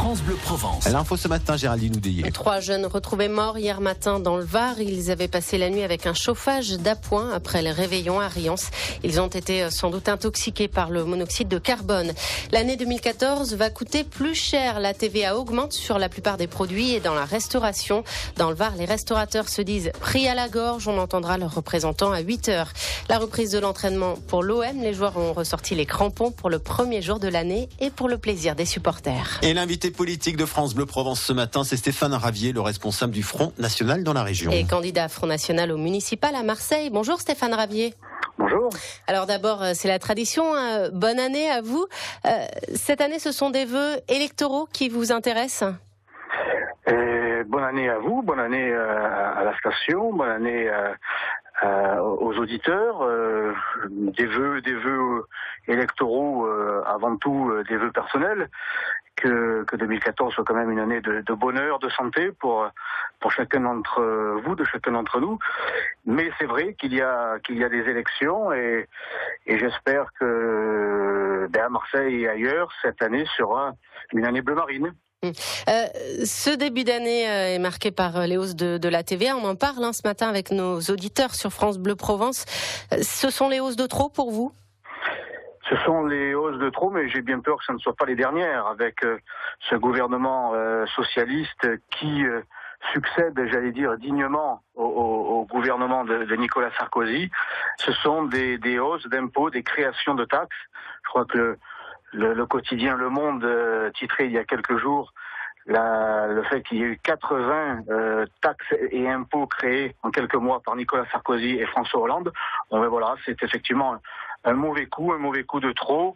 France Bleu Provence. L'info ce matin, Géraldine Oudéier. 3 jeunes retrouvés morts hier matin dans le Var. Ils avaient passé la nuit avec un chauffage d'appoint après le réveillon à Riance. Ils ont été sans doute intoxiqués par le monoxyde de carbone. L'année 2014 va coûter plus cher. La TVA augmente sur la plupart des produits et dans la restauration. Dans le Var, les restaurateurs se disent pris à la gorge. On entendra leurs représentants à 8h. La reprise de l'entraînement pour l'OM. Les joueurs ont ressorti les crampons pour le premier jour de l'année et pour le plaisir des supporters. Et l'invité politique de France Bleu Provence ce matin, c'est Stéphane Ravier, le responsable du Front National dans la région. Et candidat Front National au municipal à Marseille. Bonjour Stéphane Ravier. Bonjour. Alors d'abord, c'est la tradition. Bonne année à vous. Cette année, ce sont des vœux électoraux qui vous intéressent ? Bonne année à vous, bonne année à la station, bonne année aux auditeurs. Des vœux électoraux, avant tout des vœux personnels. Que 2014 soit quand même une année de bonheur, de santé pour chacun d'entre vous, de chacun d'entre nous. Mais c'est vrai qu'il y a des élections et j'espère que à Marseille et ailleurs, cette année sera une année bleu marine. Ce début d'année est marqué par les hausses de la TVA. On en parle ce matin avec nos auditeurs sur France Bleu Provence. Ce sont les hausses de trop pour vous ? Ce sont les hausses de trop, mais j'ai bien peur que ce ne soit pas les dernières, avec ce gouvernement socialiste qui succède, j'allais dire, dignement au gouvernement de Nicolas Sarkozy. Ce sont des hausses d'impôts, des créations de taxes. Je crois que le quotidien Le Monde titrait il y a quelques jours le fait qu'il y ait eu 80 taxes et impôts créés en quelques mois par Nicolas Sarkozy et François Hollande. Bon, ben voilà, c'est effectivement un mauvais coup de trop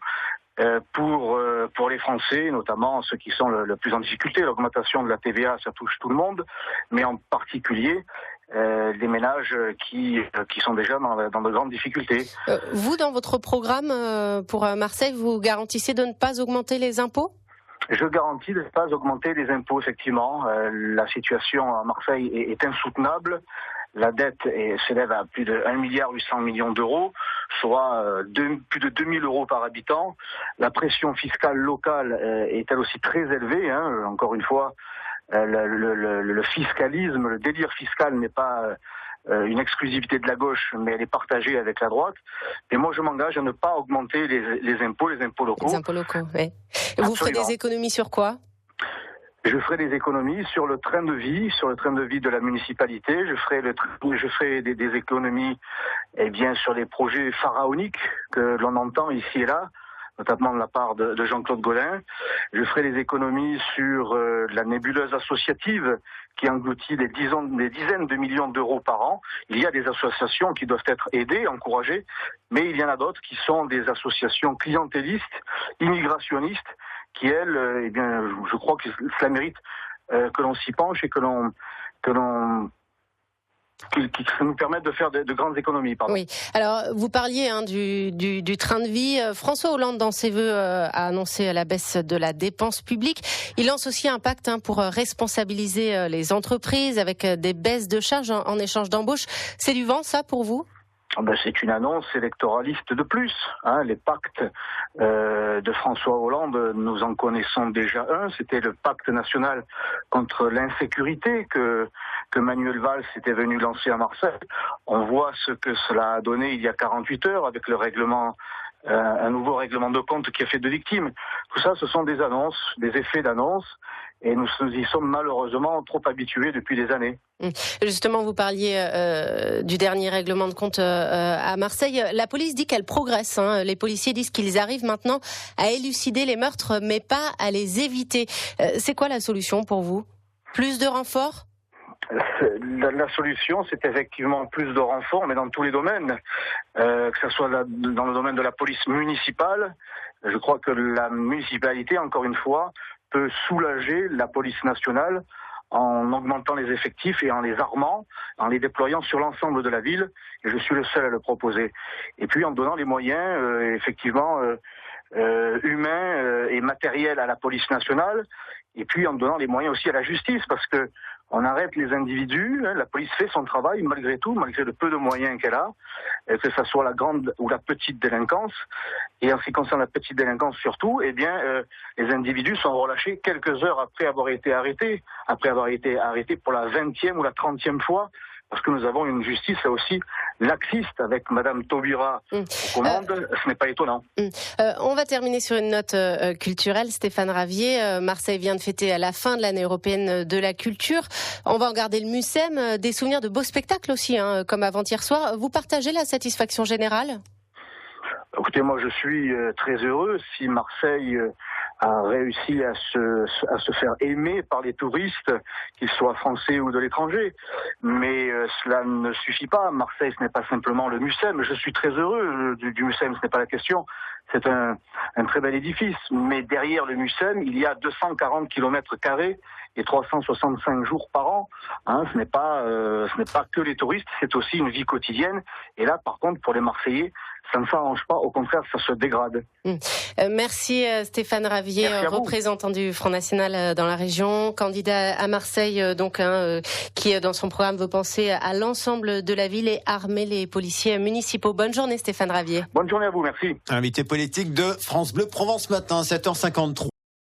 pour les Français, notamment ceux qui sont le plus en difficulté. L'augmentation de la TVA, ça touche tout le monde, mais en particulier les ménages qui sont déjà dans de grandes difficultés. Vous, dans votre programme pour Marseille, vous garantissez de ne pas augmenter les impôts ? Je garantis de ne pas augmenter les impôts, effectivement. La situation à Marseille est insoutenable. La dette s'élève à plus de 1,8 milliard d'euros, soit plus de 2 000 euros par habitant. La pression fiscale locale est elle aussi très élevée. Encore une fois, le fiscalisme, le délire fiscal n'est pas une exclusivité de la gauche, mais elle est partagée avec la droite. Et moi, je m'engage à ne pas augmenter les impôts locaux. Les impôts locaux, oui. Vous ferez des économies sur quoi ? Je ferai des économies sur le train de vie, de la municipalité. Je ferai des économies, sur les projets pharaoniques que l'on entend ici et là, notamment de la part de Jean-Claude Gaudin. Je ferai des économies sur la nébuleuse associative qui engloutit des dizaines de millions d'euros par an. Il y a des associations qui doivent être aidées, encouragées, mais il y en a d'autres qui sont des associations clientélistes, immigrationnistes, qui elles, je crois que cela mérite que l'on s'y penche et qui nous permettent de faire de grandes économies. Pardon. Oui. Alors, vous parliez du train de vie. François Hollande, dans ses vœux, a annoncé la baisse de la dépense publique. Il lance aussi un pacte pour responsabiliser les entreprises avec des baisses de charges en échange d'embauche. C'est du vent, ça, pour vous ? C'est une annonce électoraliste de plus. Les pactes de François Hollande, nous en connaissons déjà un. C'était le pacte national contre l'insécurité que Manuel Valls était venu lancer à Marseille. On voit ce que cela a donné il y a 48 heures avec le règlement, un nouveau règlement de compte qui a fait de victimes. Tout ça, ce sont des annonces, des effets d'annonce. Et nous y sommes malheureusement trop habitués depuis des années. Justement, vous parliez du dernier règlement de compte à Marseille. La police dit qu'elle progresse. Les policiers disent qu'ils arrivent maintenant à élucider les meurtres, mais pas à les éviter. C'est quoi la solution pour vous ? Plus de renforts ? La solution, c'est effectivement plus de renforts, mais dans tous les domaines. Que ce soit dans le domaine de la police municipale. Je crois que la municipalité, encore une fois, peut soulager la police nationale en augmentant les effectifs et en les armant, en les déployant sur l'ensemble de la ville. Et je suis le seul à le proposer. Et puis en donnant les moyens, humains et matériels à la police nationale, et puis en donnant les moyens aussi à la justice, parce que on arrête les individus, la police fait son travail malgré tout, malgré le peu de moyens qu'elle a, que ce soit la grande ou la petite délinquance. Et en ce qui concerne la petite délinquance surtout, eh bien, les individus sont relâchés quelques heures après avoir été arrêtés pour la 20e ou la 30e fois. Parce que nous avons une justice là aussi laxiste avec Madame Taubira aux commandes, ce n'est pas étonnant. On va terminer sur une note culturelle. Stéphane Ravier, Marseille vient de fêter à la fin de l'année européenne de la culture. On va en garder le Mucem, des souvenirs de beaux spectacles aussi, comme avant-hier soir. Vous partagez la satisfaction générale ? Écoutez, moi je suis très heureux si Marseille a réussi à se faire aimer par les touristes, qu'ils soient français ou de l'étranger. Mais cela ne suffit pas. Marseille, ce n'est pas simplement le Mucem. Je suis très heureux du Mucem, ce n'est pas la question. C'est un très bel édifice. Mais derrière le Mucem, il y a 240 km² et 365 jours par an. Ce n'est pas que les touristes, c'est aussi une vie quotidienne. Et là, par contre, pour les Marseillais, ça ne s'arrange pas. Au contraire, ça se dégrade. Merci Stéphane Ravier, représentant du Front National dans la région, candidat à Marseille, qui dans son programme veut penser à l'ensemble de la ville et armer les policiers municipaux. Bonne journée Stéphane Ravier. Bonne journée à vous, merci. Invité politique de France Bleu Provence Matin, 7h53.